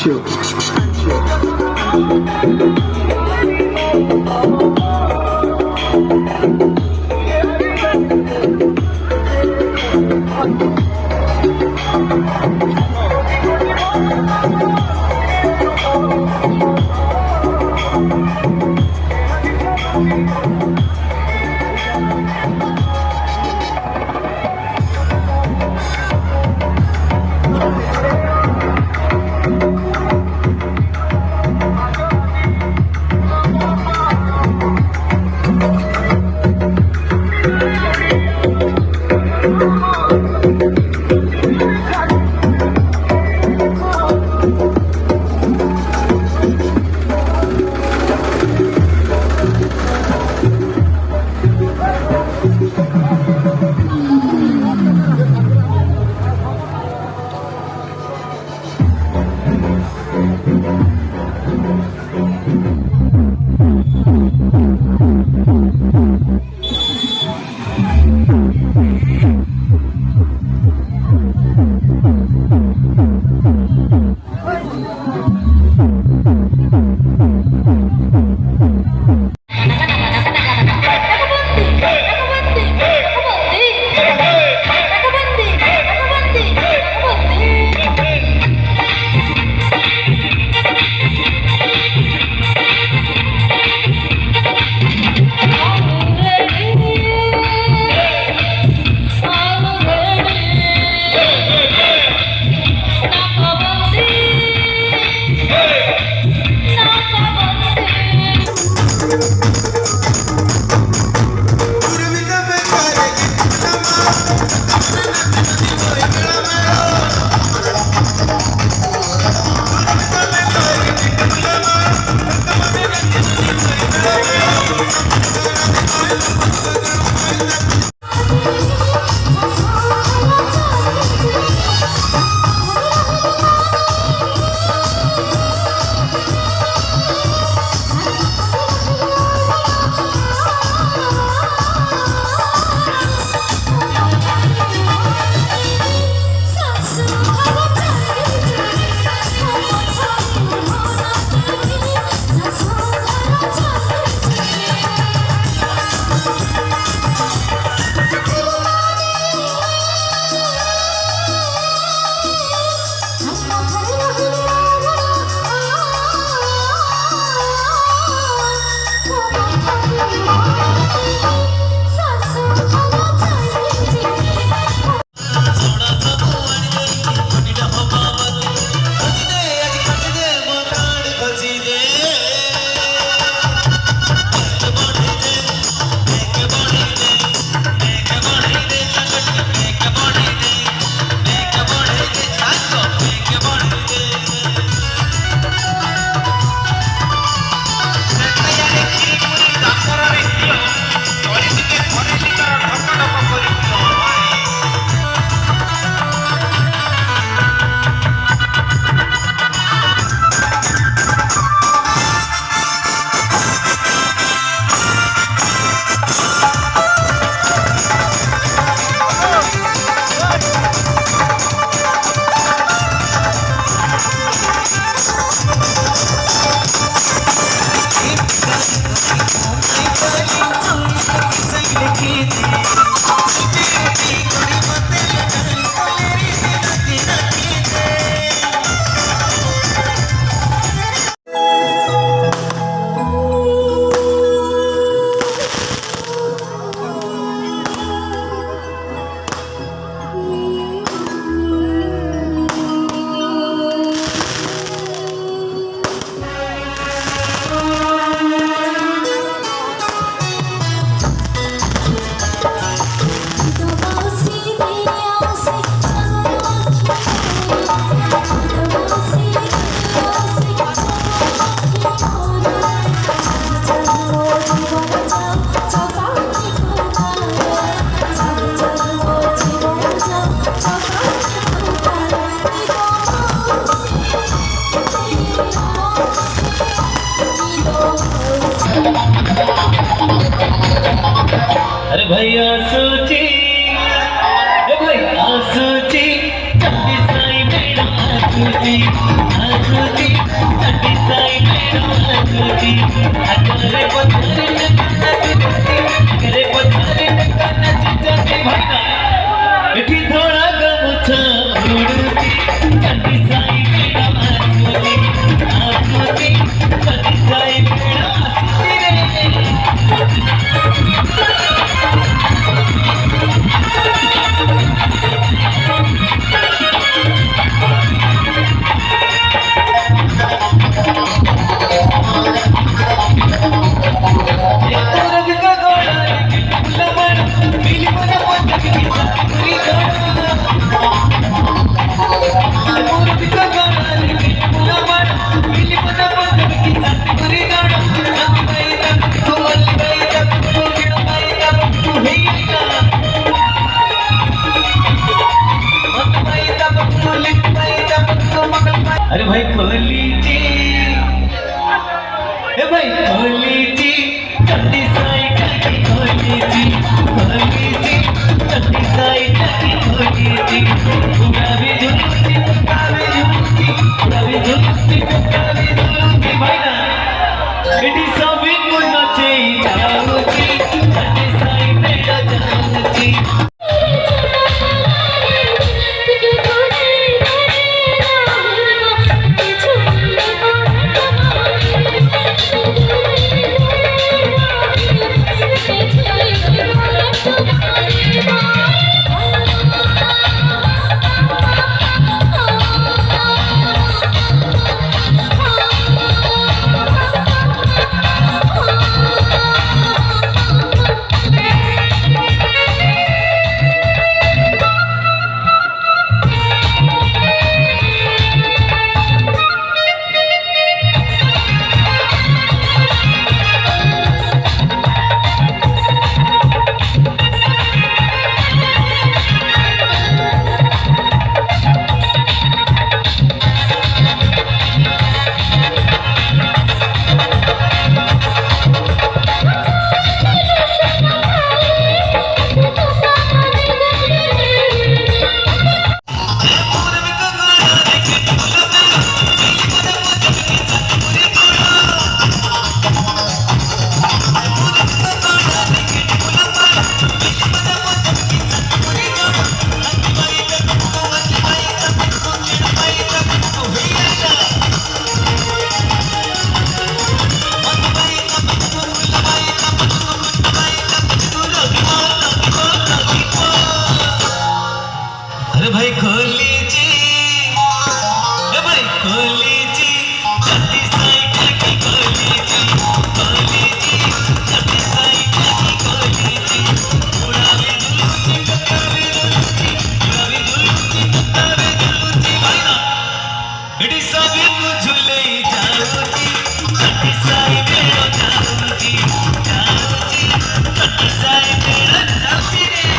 chill. अरे भैया सूची भैया सूची जल्दी साई मेरा आसूची नाचती थंडी साई मेरा नाचती अरे पत्थर नाचती अरे पत्थर नाचती भाईना एठी थोड़ा गमछा उडती थंडी साई मेरा नाचती नाचती थंडी साई मेरा नाचती अरे भाई खोलीची हे भाई खोलीची थंडी साई टाकी खोलीची खोलीची थंडी साई टाकी खोलीची उडावी झुलती उडावी झुलती उडावी झुलती उडावी झुलती भाई ना एटी सभी कुणाचे जाऊची थंडी साई मेरा जाऊची अरे भाई खोलीची अरे भाई खोलीची थंडी साई टाकी खोलीची खोलीची थंडी साई टाकी खोलीची उडावी झुलती उडावी झुलती उडावी झुलती उडावी झुलती भाईना एटी सभी को झुले जाऊती थंडी साई मेरा जाऊती जाऊती थंडी साई मेरा जाऊती रे